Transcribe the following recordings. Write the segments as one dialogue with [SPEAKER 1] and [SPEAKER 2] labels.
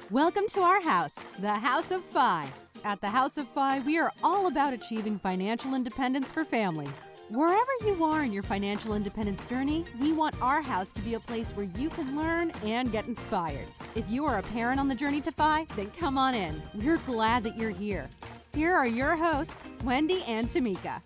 [SPEAKER 1] Welcome to our house, the House of Fi. At the House of Fi, we are all about achieving financial independence for families. Wherever you are in your financial independence journey, we want our house to be a place where you can learn and get inspired. If you are a parent on the journey to Fi, then come on in. We're glad that you're here. Here are your hosts, Wendy and Tamika.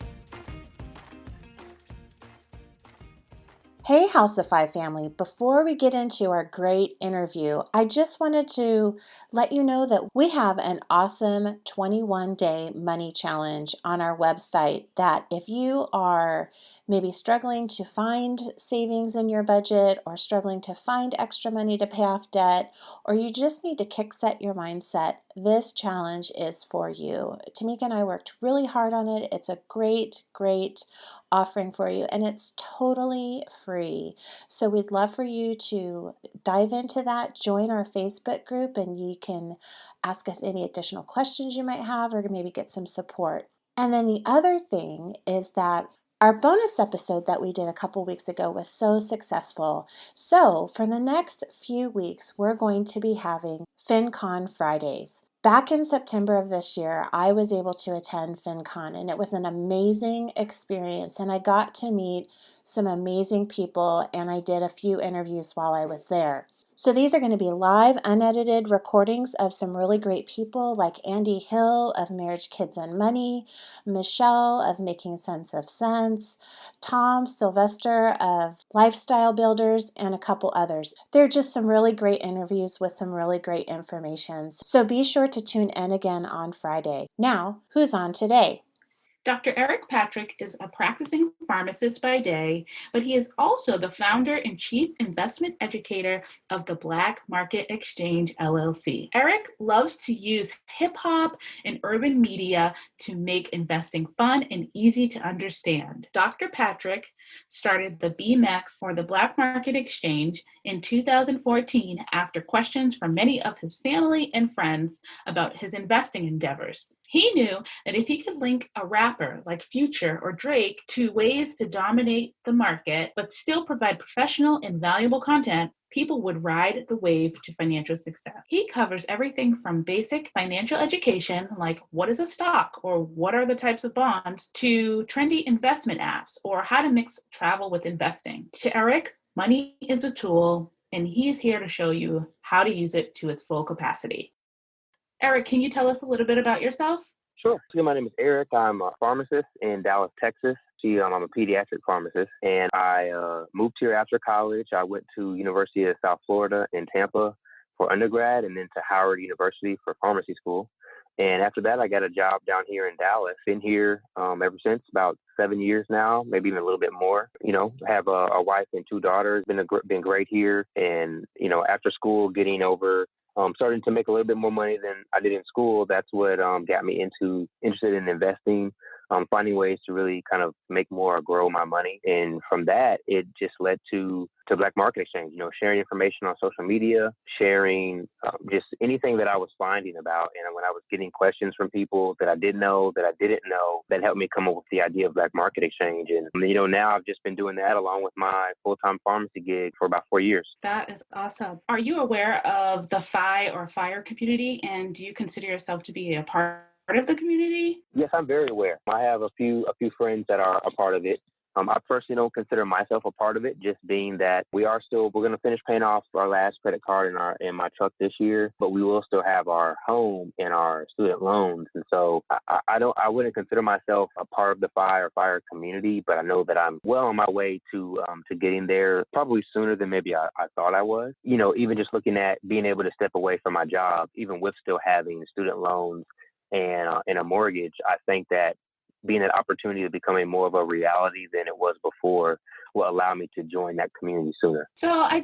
[SPEAKER 2] Hey, House of Five family. Before we get into our great interview, I just wanted to let you know that we have an awesome 21-day money challenge on our website that if you are maybe struggling to find savings in your budget or struggling to find extra money to pay off debt, or you just need to kickset your mindset, this challenge is for you. Tamika and I worked really hard on it. It's a great offering for you, and it's totally free. So we'd love for you to dive into that, join our Facebook group, and you can ask us any additional questions you might have or maybe get some support. And then the other thing is that our bonus episode that we did a couple weeks ago was so successful. So for the next few weeks, we're going to be having FinCon Fridays. Back in September of this year, I was able to attend FinCon, and it was an amazing experience. And I got to meet some amazing people, and I did a few interviews while I was there. So these are going to be live, unedited recordings of some really great people like Andy Hill of Marriage, Kids, and Money, Michelle of Making Sense of Sense, Tom Sylvester of Lifestyle Builders, and a couple others. They're just some really great interviews with some really great information. So be sure to tune in again on Friday. Now, who's on today?
[SPEAKER 3] Dr. Eric Patrick is a practicing pharmacist by day, but he is also the founder and chief investment educator of the Black Market Exchange, LLC. Eric loves to use hip-hop and urban media to make investing fun and easy to understand. Dr. Patrick started the BMEX, or the Black Market Exchange, in 2014 after questions from many of his family and friends about his investing endeavors. He knew that if he could link a rapper like Future or Drake to ways to dominate the market, but still provide professional and valuable content, people would ride the wave to financial success. He covers everything from basic financial education, like what is a stock or what are the types of bonds, to trendy investment apps or how to mix travel with investing. To Eric, money is a tool, and he's here to show you how to use it to its full capacity. Eric, can you tell us a little bit about yourself?
[SPEAKER 4] Sure. My name is Eric. I'm a pharmacist in Dallas, Texas. I'm a pediatric pharmacist, and I moved here after college. I went to University of South Florida in Tampa for undergrad, and then to Howard University for pharmacy school. And after that, I got a job down here in Dallas. Been here ever since, about 7 years now, maybe even a little bit more. Have a wife and two daughters. Been great here, and after school, getting over. Starting to make a little bit more money than I did in school. That's what got me interested in investing, finding ways to really kind of make more or grow my money. And from that, it just led to Black Market Exchange, sharing information on social media, sharing just anything that I was finding about. And when I was getting questions from people that I didn't know, that helped me come up with the idea of Black Market Exchange. And, now I've just been doing that along with my full-time pharmacy gig for about 4 years.
[SPEAKER 3] That is awesome. Are you aware of the FI or FIRE community? And do you consider yourself to be a part of the community?
[SPEAKER 4] Yes, I'm very aware. I have a few friends that are a part of it. I personally don't consider myself a part of it, just being that we're going to finish paying off our last credit card in my truck this year, but we will still have our home and our student loans. And so I wouldn't consider myself a part of the FIRE community, but I know that I'm well on my way to getting there, probably sooner than maybe I thought I was. Even just looking at being able to step away from my job, even with still having student loans and a mortgage, I think that being an opportunity to becoming more of a reality than it was before will allow me to join that community sooner.
[SPEAKER 3] So I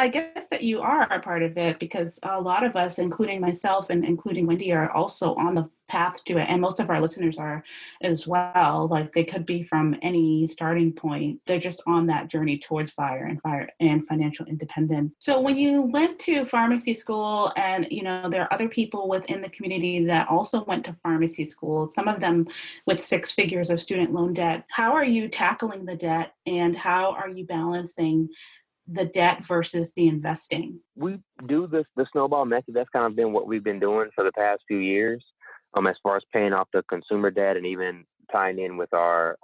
[SPEAKER 3] guess that you are a part of it, because a lot of us, including myself and including Wendy, are also on the path to it. And most of our listeners are as well. Like they could be from any starting point. They're just on that journey towards fire and financial independence. So when you went to pharmacy school, and there are other people within the community that also went to pharmacy school, some of them with 6 figures of student loan debt, how are you tackling the debt, and how are you balancing the debt versus the investing?
[SPEAKER 4] We do the snowball method. That's kind of been what we've been doing for the past few years, as far as paying off the consumer debt and even tying in with our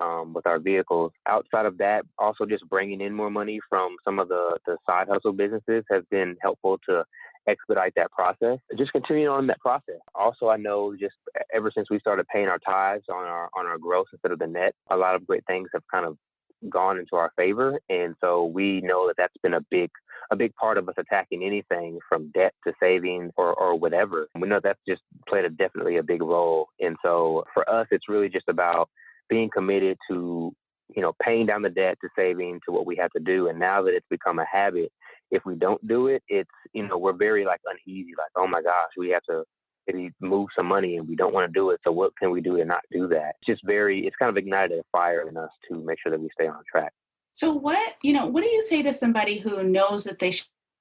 [SPEAKER 4] vehicles. Outside of that, also just bringing in more money from some of the side hustle businesses has been helpful to expedite that process. Just continuing on that process. Also, I know just ever since we started paying our tithes on our gross instead of the net, a lot of great things have kind of gone into our favor. And so we know that that's been a big part of us attacking anything from debt to savings or whatever. We know that's just played definitely a big role. And so for us, it's really just about being committed to, paying down the debt, to saving, to what we have to do. And now that it's become a habit, if we don't do it, it's, we're very uneasy, oh my gosh, we have to maybe move some money and we don't want to do it. So what can we do to not do that? It's kind of ignited a fire in us to make sure that we stay on track.
[SPEAKER 3] So what do you say to somebody who knows that they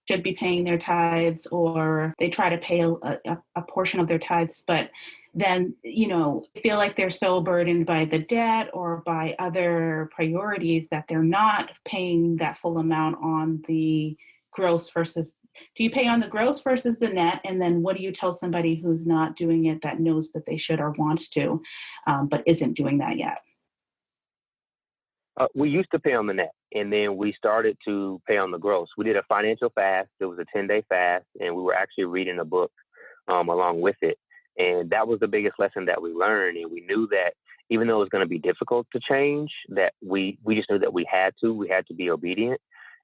[SPEAKER 3] should be paying their tithes, or they try to pay a portion of their tithes, but then, feel like they're so burdened by the debt or by other priorities that they're not paying that full amount on the gross versus. Do you pay on the gross versus the net? And then what do you tell somebody who's not doing it, that knows that they should or wants to, but isn't doing that yet?
[SPEAKER 4] We used to pay on the net, and then we started to pay on the gross. We did a financial fast. It was a 10-day fast, and we were actually reading a book along with it. And that was the biggest lesson that we learned. And we knew that even though it was going to be difficult to change, that we just knew that we had to be obedient.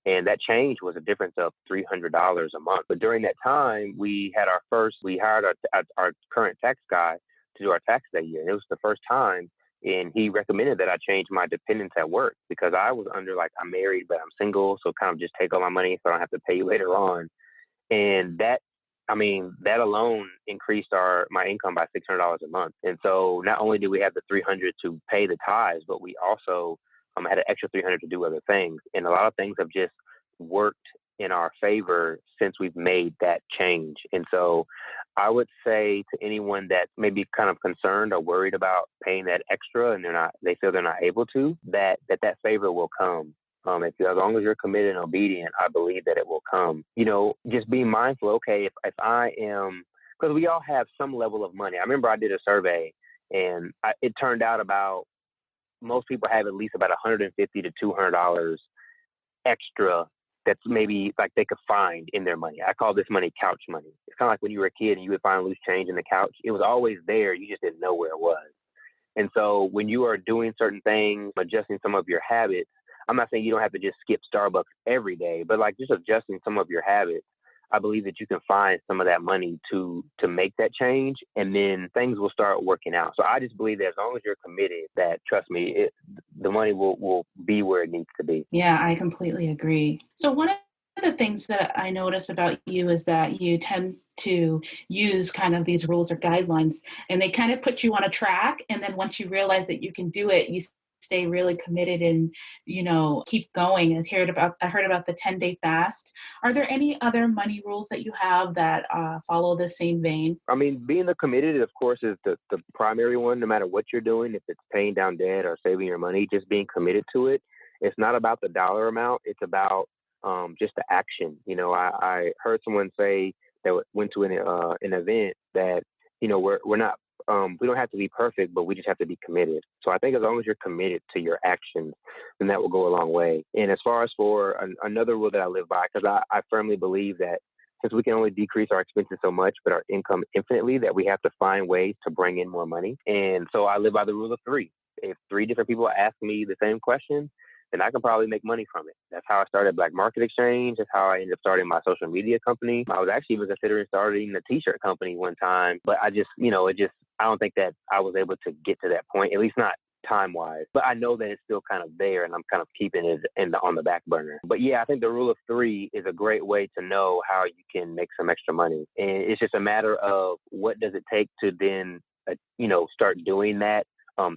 [SPEAKER 4] And that change was a difference of $300 a month. But during that time, we hired our current tax guy to do our tax that year. And it was the first time. And he recommended that I change my dependents at work, because I was under I'm married, but I'm single. So kind of just take all my money so I don't have to pay you later on. And that alone increased my income by $600 a month. And so not only did we have the $300 to pay the tithes, but we also had an extra $300 to do other things. And a lot of things have just worked in our favor since we've made that change. And so I would say to anyone that may be kind of concerned or worried about paying that extra and they feel they're not able to, that favor will come. As long as you're committed and obedient, I believe that it will come. Just being mindful, okay, if I am, because we all have some level of money. I remember I did a survey, and it turned out most people have at least about $150 to $200 extra that's maybe they could find in their money. I call this money couch money. It's kind of like when you were a kid and you would find loose change in the couch. It was always there. You just didn't know where it was. And so when you are doing certain things, adjusting some of your habits, I'm not saying you don't have to just skip Starbucks every day, but just adjusting some of your habits, I believe that you can find some of that money to make that change, and then things will start working out. So I just believe that as long as you're committed, that, trust me, the money will be where it needs to be.
[SPEAKER 3] Yeah, I completely agree. So one of the things that I notice about you is that you tend to use kind of these rules or guidelines, and they kind of put you on a track. And then once you realize that you can do it, you stay really committed and, keep going. I heard about the 10-day fast. Are there any other money rules that you have that follow the same vein?
[SPEAKER 4] Being committed, of course, is the primary one, no matter what you're doing. If it's paying down debt or saving your money, just being committed to it. It's not about the dollar amount. It's about just the action. I heard someone say that went to an event that, we're not, we don't have to be perfect, but we just have to be committed. So I think as long as you're committed to your actions, then that will go a long way. And as far as for another rule that I live by, because I firmly believe that since we can only decrease our expenses so much, but our income infinitely, that we have to find ways to bring in more money. And so I live by the rule of 3. If 3 different people ask me the same question, then I can probably make money from it. That's how I started Black Market Exchange. That's how I ended up starting my social media company. I was actually even considering starting a t-shirt company one time, but I just, I don't think that I was able to get to that point, at least not time-wise. But I know that it's still kind of there, and I'm kind of keeping it on the back burner. But yeah, I think the rule of 3 is a great way to know how you can make some extra money. And it's just a matter of what does it take to then start doing that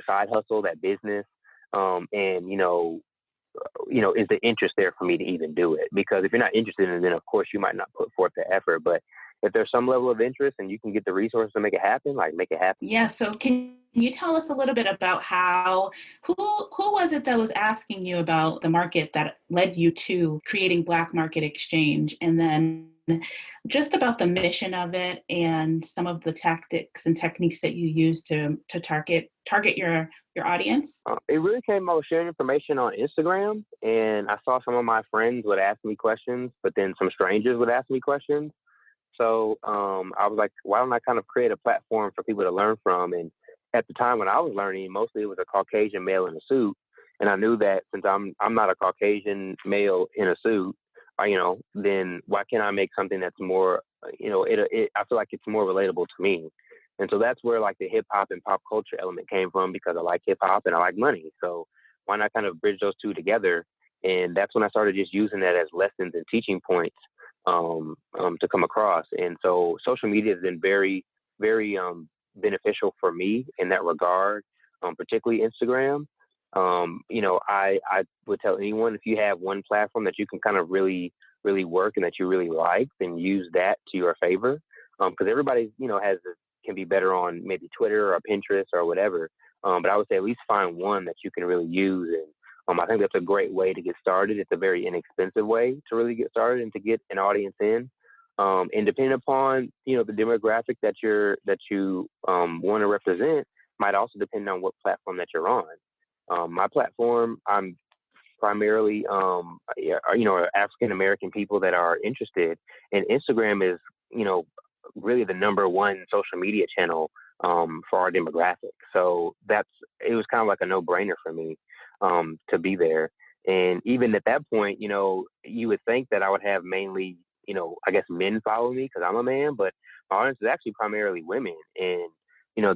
[SPEAKER 4] side hustle, that business, and is the interest there for me to even do it? Because if you're not interested in it, then of course you might not put forth the effort. But if there's some level of interest and you can get the resources to make it happen, like make it happen.
[SPEAKER 3] Yeah. So can you tell us a little bit about who was it that was asking you about the market that led you to creating Black Market Exchange, and then just about the mission of it and some of the tactics and techniques that you use to target your audience?
[SPEAKER 4] It really came. I was sharing information on Instagram, and I saw some of my friends would ask me questions, but then some strangers would ask me questions. So I was like, why don't I kind of create a platform for people to learn from? And at the time when I was learning, mostly it was a Caucasian male in a suit. And I knew that since I'm not a Caucasian male in a suit, then why can't I make something that's more, I feel like it's more relatable to me. And so that's where like the hip hop and pop culture element came from, because I like hip hop and I like money. So why not kind of bridge those two together? And that's when I started just using that as lessons and teaching points to come across. And so social media has been very, very beneficial for me in that regard, particularly Instagram. I would tell anyone, if you have one platform that you can kind of really, really work and that you really like, then use that to your favor. Because everybody, can be better on maybe Twitter or Pinterest or whatever. But I would say at least find one that you can really use. And I think that's a great way to get started. It's a very inexpensive way to really get started and to get an audience in. And depending upon, the demographic that you want to represent might also depend on what platform that you're on. My platform, I'm primarily, African American people that are interested, and Instagram is, really the number one social media channel for our demographic. So it was kind of like a no-brainer for me to be there. And even at that point, you would think that I would have mainly, I guess men follow me because I'm a man, but my audience is actually primarily women. And,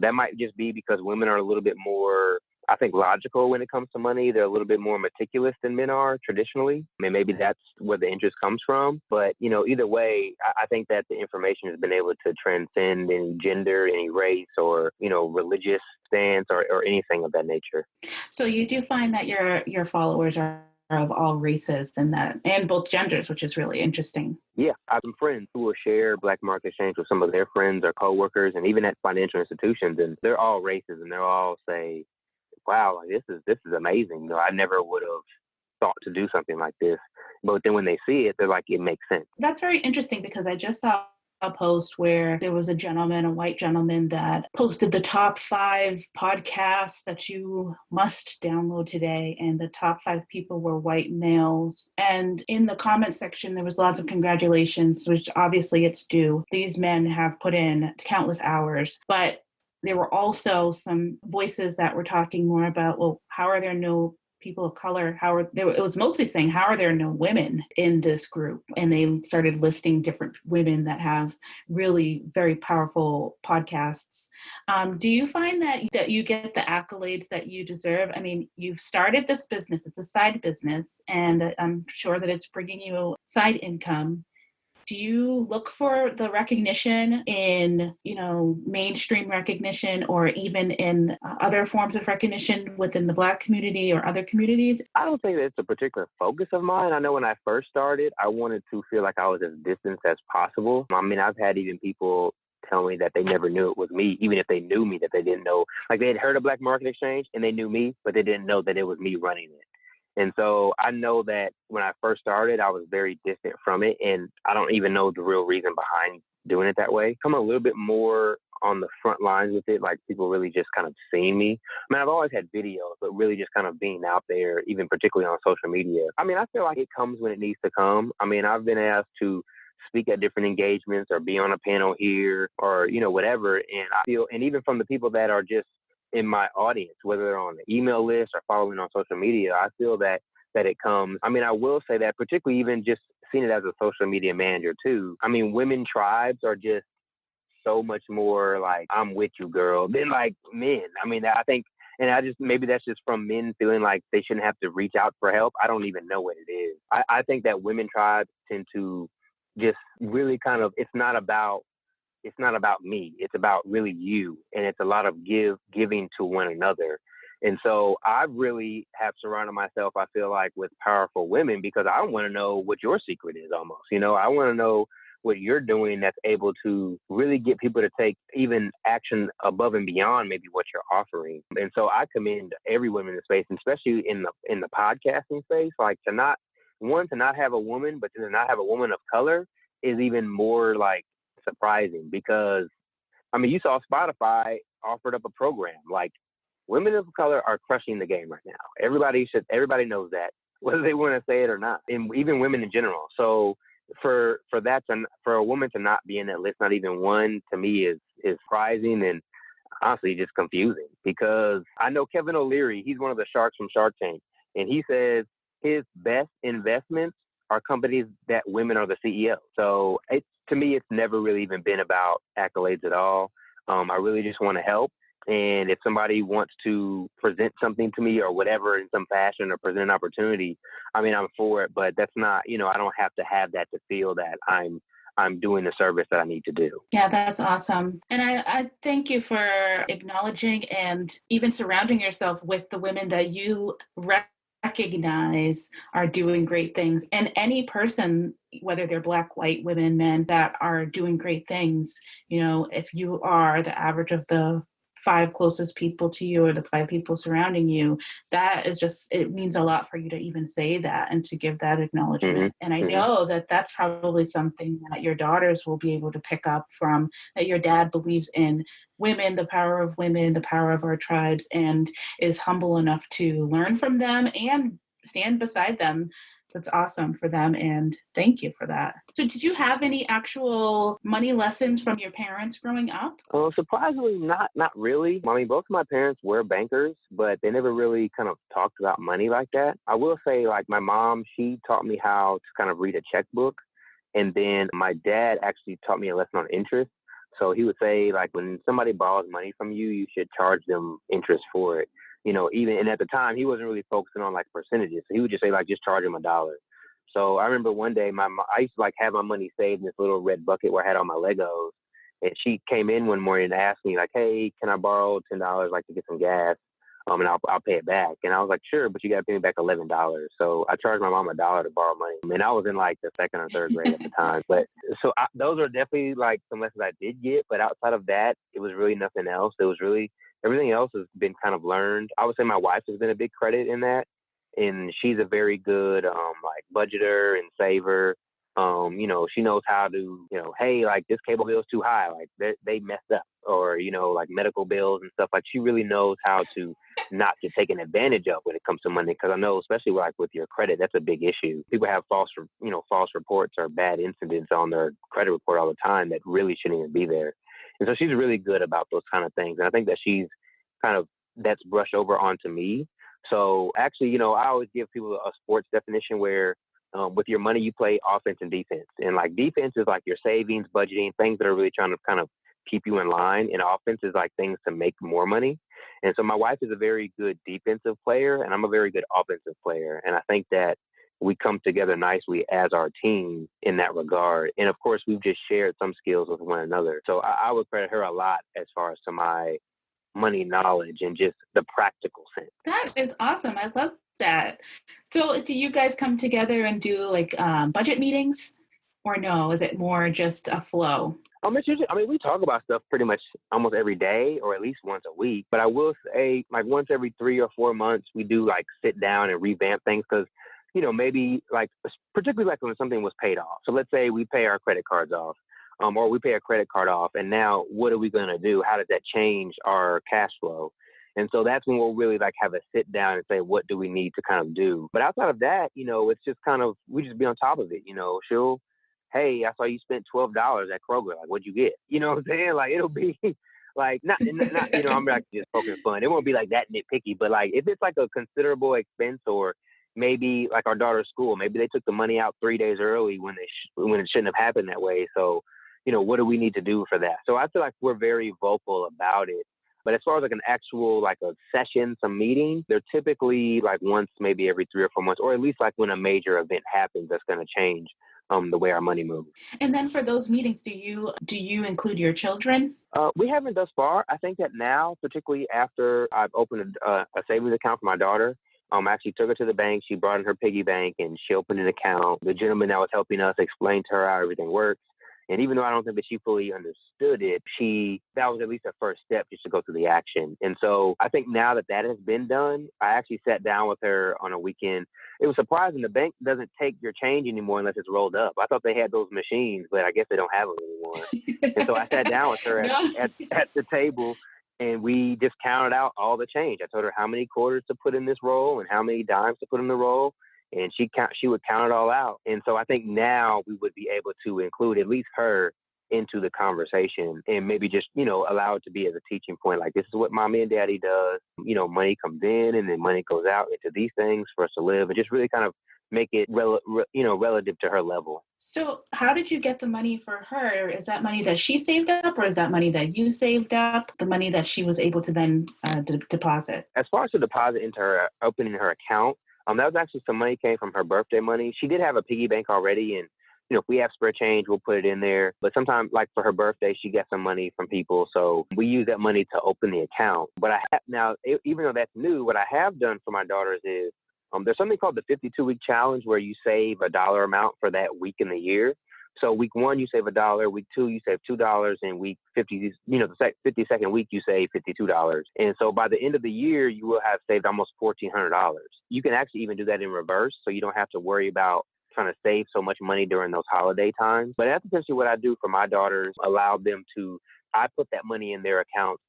[SPEAKER 4] that might just be because women are a little bit more, I think, logical when it comes to money. They're a little bit more meticulous than men are traditionally. And maybe that's where the interest comes from. But, either way, I think that the information has been able to transcend any gender, any race, or, religious stance or anything of that nature.
[SPEAKER 3] So you do find that your followers are of all races and both genders, which is really interesting.
[SPEAKER 4] Yeah, I have some friends who will share Black Market Exchange with some of their friends or coworkers, and even at financial institutions, and they're all races, and they'll all say, wow, this is amazing. I never would have thought to do something like this. But then when they see it, they're like, it makes sense.
[SPEAKER 3] That's very interesting, because I just saw a post where there was a white gentleman that posted the top 5 podcasts that you must download today. And the top 5 people were white males. And in the comment section, there was lots of congratulations, which obviously it's due. These men have put in countless hours, but there were also some voices that were talking more about, well, how are there no people of color? It was mostly saying, how are there no women in this group? And they started listing different women that have really very powerful podcasts. Do you find that you get the accolades that you deserve? I mean, you've started this business, it's a side business, and I'm sure that it's bringing you side income. Do you look for the recognition in, mainstream recognition, or even in other forms of recognition within the Black community or other communities?
[SPEAKER 4] I don't think that it's a particular focus of mine. I know when I first started, I wanted to feel like I was as distant as possible. I mean, I've had even people tell me that they never knew it was me, even if they knew me, that they didn't know. Like, they had heard of Black Market Exchange and they knew me, but they didn't know that it was me running it. And so I know that when I first started, I was very distant from it. And I don't even know the real reason behind doing it that way. I'm a little bit more on the front lines with it, like people really just kind of seeing me. I mean, I've always had videos, but really just kind of being out there, even particularly on social media. I mean, I feel like it comes when it needs to come. I mean, I've been asked to speak at different engagements or be on a panel here or, whatever. And I feel, and even from the people that are just in my audience, whether they're on the email list or following on social media, I feel that it comes. I mean, I will say that particularly even just seeing it as a social media manager too. I mean, women tribes are just so much more like, I'm with you, girl, than like men. I mean, I think, and maybe that's just from men feeling like they shouldn't have to reach out for help. I don't even know what it is. I think that women tribes tend to just really kind of, it's not about it's not about me. It's about really you. And it's a lot of giving to one another. And so I really have surrounded myself, I feel like, with powerful women because I want to know what your secret is almost. I want to know what you're doing that's able to really get people to take even action above and beyond maybe what you're offering. And so I commend every woman in the space, and especially in the podcasting space, like to not have a woman, but to not have a woman of color is even more like surprising because, I mean, you saw Spotify offered up a program like women of color are crushing the game right now. Everybody knows that, whether they want to say it or not, and even women in general. So for a woman to not be in that list, not even one, to me is surprising and honestly just confusing because I know Kevin O'Leary, he's one of the sharks from Shark Tank, and he says his best investments are companies that women are the CEO. So to me, it's never really even been about accolades at all. I really just want to help. And if somebody wants to present something to me or whatever in some fashion or present an opportunity, I mean, I'm for it, but that's not, I don't have to have that to feel that I'm doing the service that I need to do.
[SPEAKER 3] Yeah, that's awesome. And I thank you for acknowledging and even surrounding yourself with the women that you recognize are doing great things. And any person, whether they're Black, white, women, men, that are doing great things, if you are the average of the 5 closest people to you or the 5 people surrounding you, that is just, it means a lot for you to even say that and to give that acknowledgement.
[SPEAKER 4] Mm-hmm.
[SPEAKER 3] And I know that that's probably something that your daughters will be able to pick up from, that your dad believes in women, the power of our tribes, and is humble enough to learn from them and stand beside them. That's awesome for them, and thank you for that. So did you have any actual money lessons from your parents growing up?
[SPEAKER 4] Surprisingly, not really. I mean, both of my parents were bankers, but they never really kind of talked about money like that. I will say, like, my mom, she taught me how to kind of read a checkbook, and then my dad actually taught me a lesson on interest. So he would say, like, when somebody borrows money from you, you should charge them interest for it. And at the time, he wasn't really focusing on like percentages. So he would just say, like, just charge him $1. So I remember one day I used to like have my money saved in this little red bucket where I had all my Legos. And she came in one morning and asked me, like, hey, can I borrow $10 like to get some gas? And I'll pay it back. And I was like, sure, but you got to pay me back $11. So I charged my mom $1 to borrow money. And I was in like the 2nd or 3rd grade at the time. But so those are definitely like some lessons I did get. But outside of that, it was really nothing else. It was really everything else has been kind of learned. I would say my wife has been a big credit in that. And she's a very good like budgeter and saver. She knows how to, hey, like this cable bill is too high. Like they messed up, or, like medical bills and stuff. Like she really knows how to not get taken advantage of when it comes to money. Cause I know, especially like with your credit, that's a big issue. People have false reports or bad incidents on their credit report all the time that really shouldn't even be there. And so she's really good about those kind of things. And I think that she's that's brushed over onto me. So actually, I always give people a sports definition where with your money, you play offense and defense. And like defense is like your savings, budgeting, things that are really trying to kind of keep you in line. And offense is like things to make more money. And so my wife is a very good defensive player and I'm a very good offensive player. And I think that we come together nicely as our team in that regard. And of course, we've just shared some skills with one another. So I would credit her a lot as far as to my money knowledge and just the practical sense.
[SPEAKER 3] That is awesome. I love that. So do you guys come together and do like budget meetings, or no? Is it more just a flow?
[SPEAKER 4] It's usually, we talk about stuff pretty much almost every day or at least once a week. But I will say like once every 3 or 4 months, we do like sit down and revamp things because, maybe like particularly like when something was paid off. So let's say we pay our credit cards off. Or we pay a credit card off, and now what are we going to do? How does that change our cash flow? And so that's when we'll really like have a sit down and say, what do we need to kind of do? But outside of that, it's just kind of, we just be on top of it. Hey, I saw you spent $12 at Kroger. Like, what'd you get? You know what I'm saying? Like, it'll be like, not I'm like just poking fun. It won't be like that nitpicky, but like if it's like a considerable expense or maybe like our daughter's school, maybe they took the money out 3 days early when it shouldn't have happened that way. So, what do we need to do for that? So I feel like we're very vocal about it. But as far as like an actual, like a session, some meeting, they're typically like once, maybe every 3 or 4 months, or at least like when a major event happens, that's going to change the way our money moves.
[SPEAKER 3] And then for those meetings, do you include your children?
[SPEAKER 4] We haven't thus far. I think that now, particularly after I've opened a savings account for my daughter, I actually took her to the bank. She brought in her piggy bank and she opened an account. The gentleman that was helping us explained to her how everything works. And even though I don't think that she fully understood it, that was at least a first step just to go through the action. And so I think now that that has been done, I actually sat down with her on a weekend. It was surprising. The bank doesn't take your change anymore unless it's rolled up. I thought they had those machines, but I guess they don't have them anymore. And so I sat down with her at the table, and we just counted out all the change. I told her how many quarters to put in this roll and how many dimes to put in the roll. And she would count it all out. And so I think now we would be able to include at least her into the conversation and maybe just, allow it to be as a teaching point. Like, this is what mommy and daddy does. Money comes in and then money goes out into these things for us to live, and just really kind of make it, relative to her level.
[SPEAKER 3] So how did you get the money for her? Is that money that she saved up, or is that money that you saved up, the money that she was able to then deposit?
[SPEAKER 4] As far as the deposit into her, opening her account, that was actually some money came from her birthday money. She did have a piggy bank already, and if we have spare change, we'll put it in there. But sometimes, like for her birthday, she gets some money from people, so we use that money to open the account. But even though that's new, what I have done for my daughters is there's something called the 52-week challenge, where you save a dollar amount for that week in the year. So week 1, you save $1. Week 2, you save $2. And week 50, the 52nd week, you save $52. And so by the end of the year, you will have saved almost $1,400. You can actually even do that in reverse, so you don't have to worry about trying to save so much money during those holiday times. But that's essentially what I do for my daughters. Allow them to, I put that money in their accounts,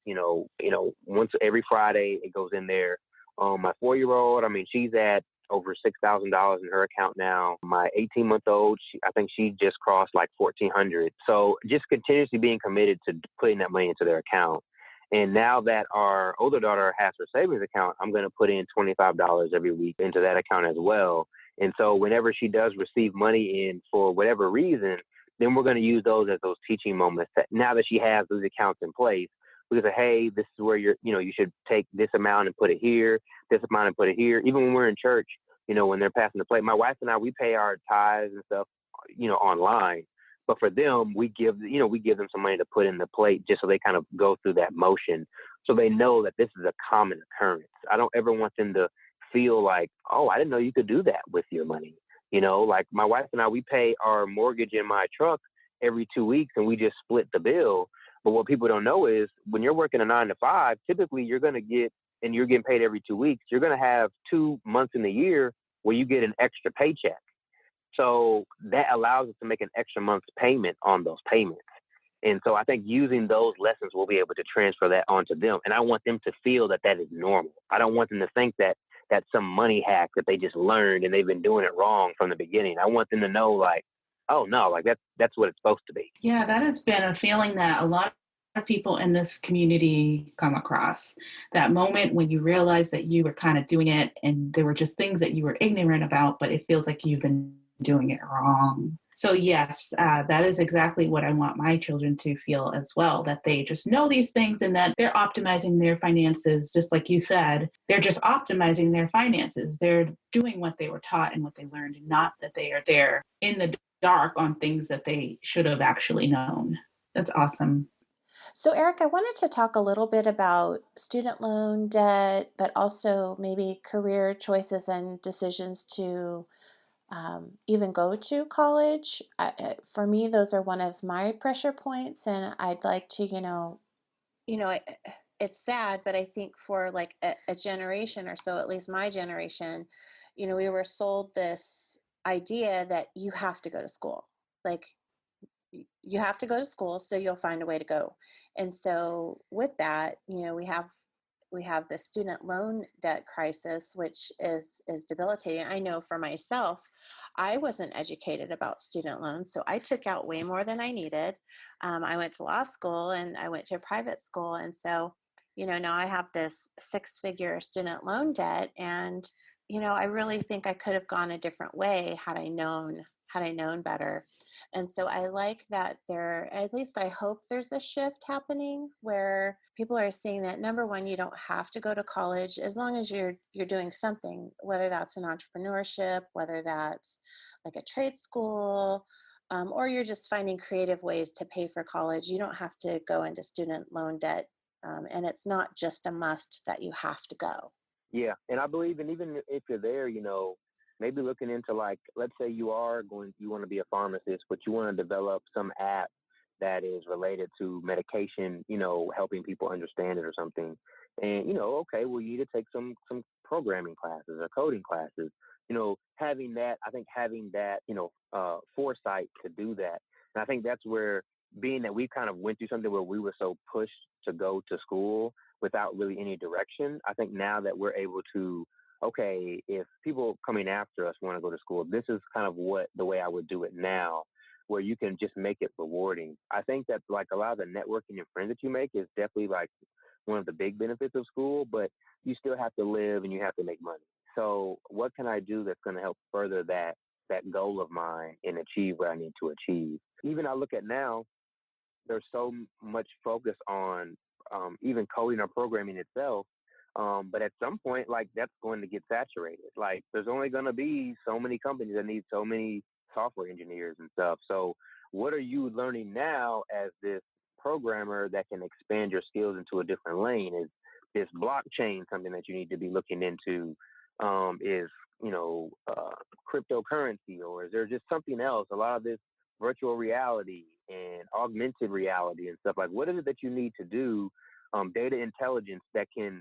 [SPEAKER 4] once every Friday, it goes in there. My 4-year-old, she's at over $6,000 in her account now. My 18-month-old, I think she just crossed like $1,400. So just continuously being committed to putting that money into their account. And now that our older daughter has her savings account, I'm going to put in $25 every week into that account as well. And so whenever she does receive money in for whatever reason, then we're going to use those as those teaching moments. Now that she has those accounts in place, we can say, hey, this is where you should take this amount and put it here, this amount and put it here. Even when we're in church, when they're passing the plate, my wife and I, we pay our tithes and stuff, online. But for them, we give them some money to put in the plate just so they kind of go through that motion, so they know that this is a common occurrence. I don't ever want them to feel like, oh, I didn't know you could do that with your money. Like my wife and I, we pay our mortgage in my truck every 2 weeks, and we just split the bill. But what people don't know is when you're working a 9 to 5, typically you're going to get, and you're getting paid every 2 weeks, you're going to have 2 months in the year where you get an extra paycheck. So that allows us to make an extra month's payment on those payments. And so I think using those lessons, we'll be able to transfer that onto them. And I want them to feel that that is normal. I don't want them to think that that's some money hack that they just learned and they've been doing it wrong from the beginning. I want them to know, like, oh no, like that's what it's supposed to be.
[SPEAKER 3] Yeah, that has been a feeling that a lot of people in this community come across. That moment when you realize that you were kind of doing it and there were just things that you were ignorant about, but it feels like you've been doing it wrong. So yes, that is exactly what I want my children to feel as well, that they just know these things and that they're optimizing their finances. Just like you said, they're just optimizing their finances. They're doing what they were taught and what they learned, and not that they are there in the dark on things that they should have actually known. That's awesome.
[SPEAKER 2] So, Eric, I wanted to talk a little bit about student loan debt, but also maybe career choices and decisions to even go to college. For me, those are one of my pressure points, and I'd like to, it's sad, but I think for like a generation or so, at least my generation, we were sold this idea that you have to go to school. Like, you have to go to school, so you'll find a way to go. And so with that, we have the student loan debt crisis, which is debilitating. I know for myself, I wasn't educated about student loans, so I took out way more than I needed. I went to law school and I went to a private school, and so now I have this 6-figure student loan debt, and I really think I could have gone a different way had I known better. And so I like that at least I hope there's a shift happening where people are seeing that, number one, you don't have to go to college as long as you're doing something, whether that's an entrepreneurship, whether that's like a trade school, or you're just finding creative ways to pay for college. You don't have to go into student loan debt. And it's not just a must that you have to go.
[SPEAKER 4] Yeah. And I believe, and even if you're there, maybe looking into like, let's say you want to be a pharmacist, but you want to develop some app that is related to medication, helping people understand it or something. And, okay, well, you need to take some programming classes or coding classes, having that foresight to do that. And I think that's where, being that we kind of went through something where we were so pushed to go to school without really any direction, I think now that we're able to, okay, if people coming after us want to go to school, this is kind of the way I would do it now, where you can just make it rewarding. I think that like a lot of the networking and friends that you make is definitely like one of the big benefits of school, but you still have to live and you have to make money. So what can I do that's going to help further that goal of mine and achieve what I need to achieve? Even I look at now, there's so much focus on even coding or programming itself. But at some point, like that's going to get saturated. Like there's only going to be so many companies that need so many software engineers and stuff. So what are you learning now as this programmer that can expand your skills into a different lane? Is this blockchain something that you need to be looking into? Is cryptocurrency, or is there just something else? A lot of this virtual reality and augmented reality and stuff, like what is it that you need to do, data intelligence that can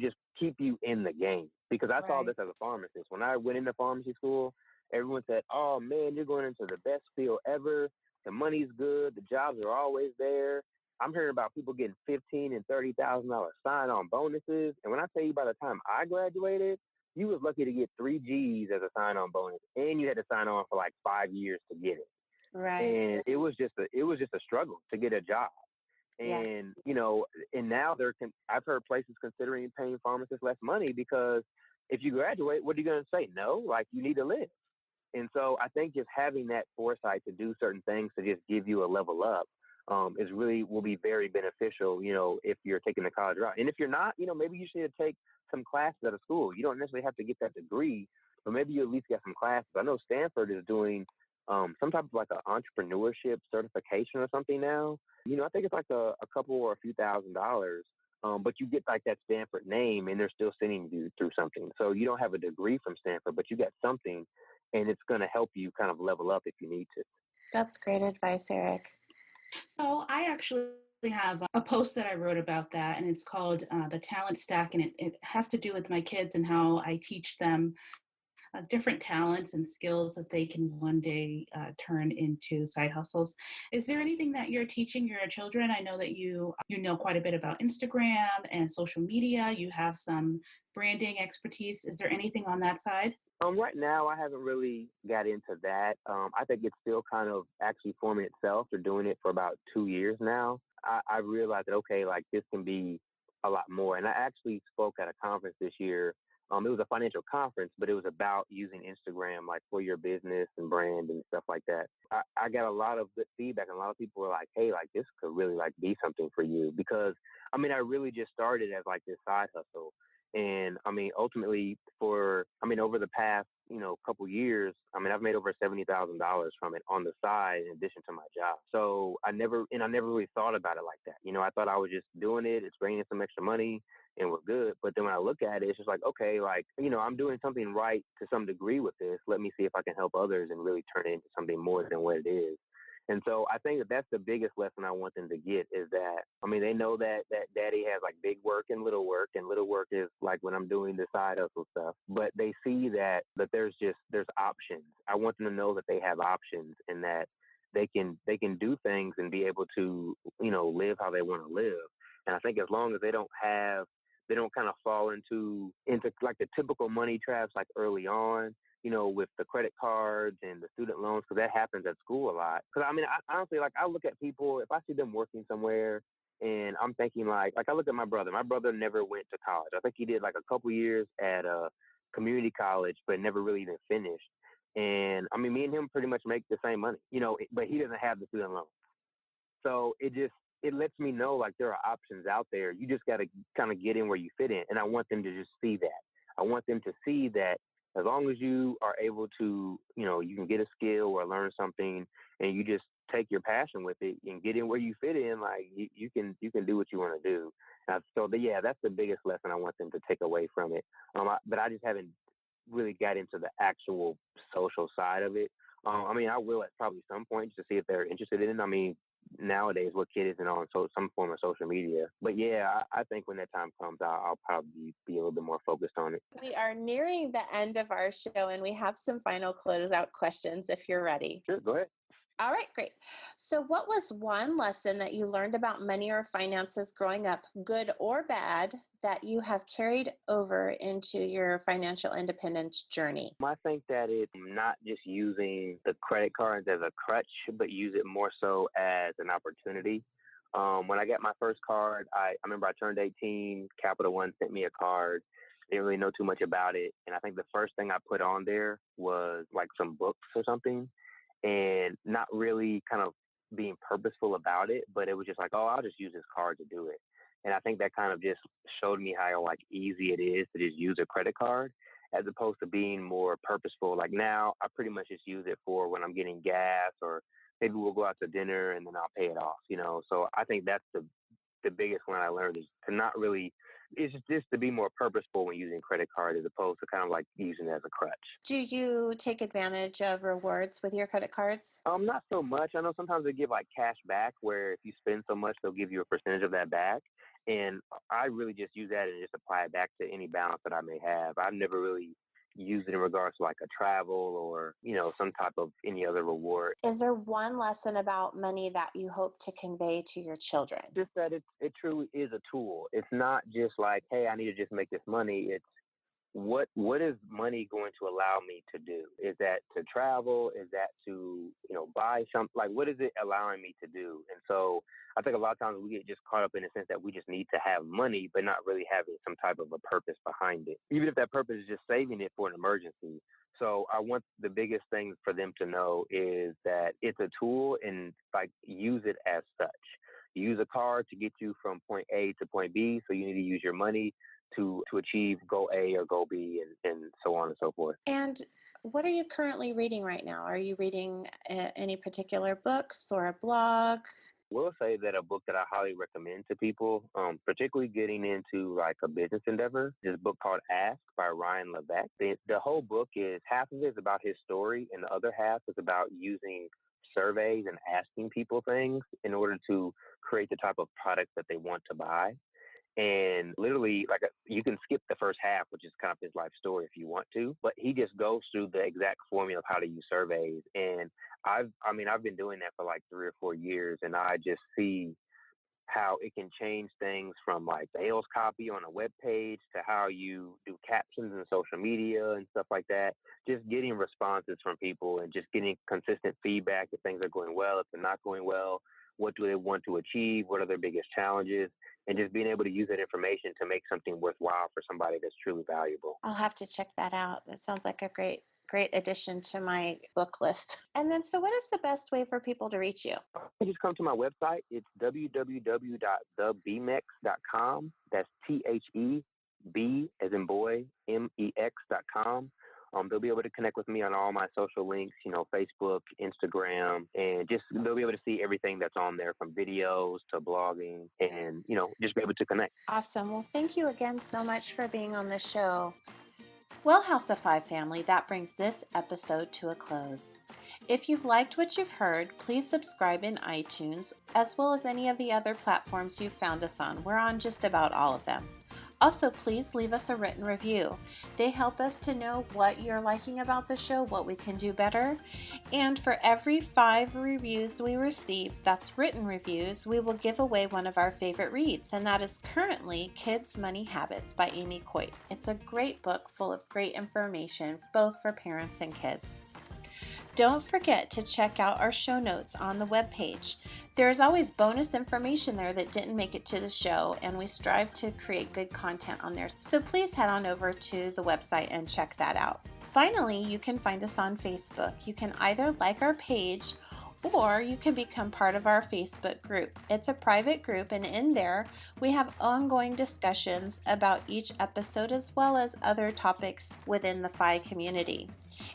[SPEAKER 4] just keep you in the game? Because I saw this as a pharmacist. When I went into pharmacy school, everyone said, oh man, you're going into the best field ever. The money's good. The jobs are always there. I'm hearing about people getting $15,000 and $30,000 sign-on bonuses. And when I tell you, by the time I graduated, you was lucky to get 3 G's as a sign-on bonus, and you had to sign on for like 5 years to get it.
[SPEAKER 2] Right.
[SPEAKER 4] And it was just a struggle to get a job. And, and now I've heard places considering paying pharmacists less money because if you graduate, what are you going to say? No, like you need to live. And so I think just having that foresight to do certain things to just give you a level up will be very beneficial, if you're taking the college route. And if you're not, maybe you should take some classes at a school. You don't necessarily have to get that degree, but maybe you at least get some classes. I know Stanford is doing some type of like an entrepreneurship certification or something now. I think it's like a couple or a few $1,000s, but you get like that Stanford name and they're still sending you through something. So you don't have a degree from Stanford, but you get something and it's going to help you kind of level up if you need to.
[SPEAKER 2] That's great advice, Eric.
[SPEAKER 3] So I actually have a post that I wrote about that, and it's called The Talent Stack, and it has to do with my kids and how I teach them different talents and skills that they can one day turn into side hustles. Is there anything that you're teaching your children? I know that you know quite a bit about Instagram and social media. You have some branding expertise. Is there anything on that side?
[SPEAKER 4] Right now, I haven't really got into that. I think it's still kind of actually forming itself. They're doing it for about 2 years now. I realized that, okay, like this can be a lot more. And I actually spoke at a conference this year. It was a financial conference, but it was about using Instagram like for your business and brand and stuff like that. I got a lot of good feedback, and a lot of people were like, hey, like this could really like be something for you, because I really just started as like this side hustle. And ultimately over the past, couple years, I've made over $70,000 from it on the side in addition to my job. So I never really thought about it like that. I thought I was just doing it. It's bringing in some extra money and we're good. But then when I look at it, it's just like, okay, like, I'm doing something right to some degree with this. Let me see if I can help others and really turn it into something more than what it is. And so I think that's the biggest lesson I want them to get is that, they know that daddy has like big work and little work is like when I'm doing the side hustle stuff, but they see that there's options. I want them to know that they have options and that they can do things and be able to, live how they want to live. And I think as long as they don't kind of fall into like the typical money traps, like early on, with the credit cards and the student loans, because that happens at school a lot. Because I honestly, like, I look at people, if I see them working somewhere and I'm thinking like I look at my brother. My brother never went to college. I think he did like a couple years at a community college, but never really even finished. And I mean, me and him pretty much make the same money, but he doesn't have the student loan. So it lets me know like there are options out there. You just got to kind of get in where you fit in. And I want them to just see that. I want them to see that as long as you are able to, you can get a skill or learn something and you just take your passion with it and get in where you fit in, like you can do what you want to do. Yeah, that's the biggest lesson I want them to take away from it. But I just haven't really got into the actual social side of it. I mean, I will at probably some point just to see if they're interested in it. I mean, nowadays, what kid isn't on some form of social media? But yeah, I think when that time comes, I'll probably be a little bit more focused on it.
[SPEAKER 2] We are nearing the end of our show, and we have some final closeout questions if you're ready.
[SPEAKER 4] Sure, go ahead.
[SPEAKER 2] All right, great. So what was one lesson that you learned about money or finances growing up, good or bad, that you have carried over into your financial independence journey?
[SPEAKER 4] I think that it's not just using the credit cards as a crutch, but use it more so as an opportunity. When I got my first card, I remember I turned 18, Capital One sent me a card. Didn't really know too much about it. And I think the first thing I put on there was like some books or something, and not really kind of being purposeful about it, but it was just like, oh, I'll just use this card to do it. And I think that kind of just showed me how like easy it is to just use a credit card as opposed to being more purposeful. Like now I pretty much just use it for when I'm getting gas, or maybe we'll go out to dinner and then I'll pay it off, So I think that's the biggest one I learned, is to not really, it's just to be more purposeful when using credit card as opposed to kind of like using it as a crutch.
[SPEAKER 2] Do you take advantage of rewards with your credit cards?
[SPEAKER 4] Not so much. I know sometimes they give like cash back, where if you spend so much, they'll give you a percentage of that back. And I really just use that and just apply it back to any balance that I may have. I've never really used it in regards to like a travel or, some type of any other reward.
[SPEAKER 2] Is there one lesson about money that you hope to convey to your children?
[SPEAKER 4] Just that it truly is a tool. It's not just like, hey, I need to just make this money. It's what is money going to allow me to do? Is that to travel? Is that to, buy something? Like, what is it allowing me to do? And so I think a lot of times we get just caught up in the sense that we just need to have money, but not really having some type of a purpose behind it, even if that purpose is just saving it for an emergency. So I want the biggest thing for them to know is that it's a tool, and like use it as such. You use a card to get you from point A to point B, so you need to use your money to achieve goal A or goal B, and so on and so forth.
[SPEAKER 2] And what are you currently reading right now? Are you reading any particular books or a blog?
[SPEAKER 4] Will say that a book that I highly recommend to people, particularly getting into like a business endeavor, is a book called Ask by Ryan Levesque. The whole book is, half of it is about his story, and the other half is about using surveys and asking people things in order to create the type of product that they want to buy. And literally, you can skip the first half, which is kind of his life story if you want to, but he just goes through the exact formula of how to use surveys. And I've been doing that for like 3 or 4 years, and I just see how it can change things from like sales copy on a web page to how you do captions in social media and stuff like that. Just getting responses from people and just getting consistent feedback if things are going well, if they're not going well, what do they want to achieve, what are their biggest challenges, and just being able to use that information to make something worthwhile for somebody that's truly valuable.
[SPEAKER 2] I'll have to check that out. That sounds like a great addition to my book list. And then, so what is the best way for people to reach you?
[SPEAKER 4] You just come to my website. It's www.thebmex.com. That's THEB as in boy, MEX.com. They'll be able to connect with me on all my social links, Facebook, Instagram, and just they'll be able to see everything that's on there, from videos to blogging, and, just be able to connect.
[SPEAKER 2] Awesome. Well, thank you again so much for being on the show. Well, House of Five family, that brings this episode to a close. If you've liked what you've heard, please subscribe in iTunes, as well as any of the other platforms you've found us on. We're on just about all of them. Also, please leave us a written review. They help us to know what you're liking about the show, what we can do better. And for every 5 reviews we receive, that's written reviews, we will give away one of our favorite reads, and that is currently Kids' Money Habits by Amy Coit. It's a great book full of great information, both for parents and kids. Don't forget to check out our show notes on the webpage. There is always bonus information there that didn't make it to the show, and we strive to create good content on there. So please head on over to the website and check that out. Finally, you can find us on Facebook. You can either like our page or you can become part of our Facebook group. It's a private group, and in there we have ongoing discussions about each episode as well as other topics within the FI community.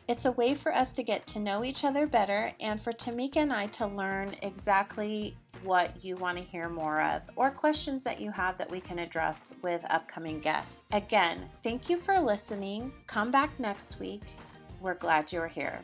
[SPEAKER 2] It's a way for us to get to know each other better and for Tamika and I to learn exactly what you want to hear more of or questions that you have that we can address with upcoming guests. Again, thank you for listening. Come back next week. We're glad you're here.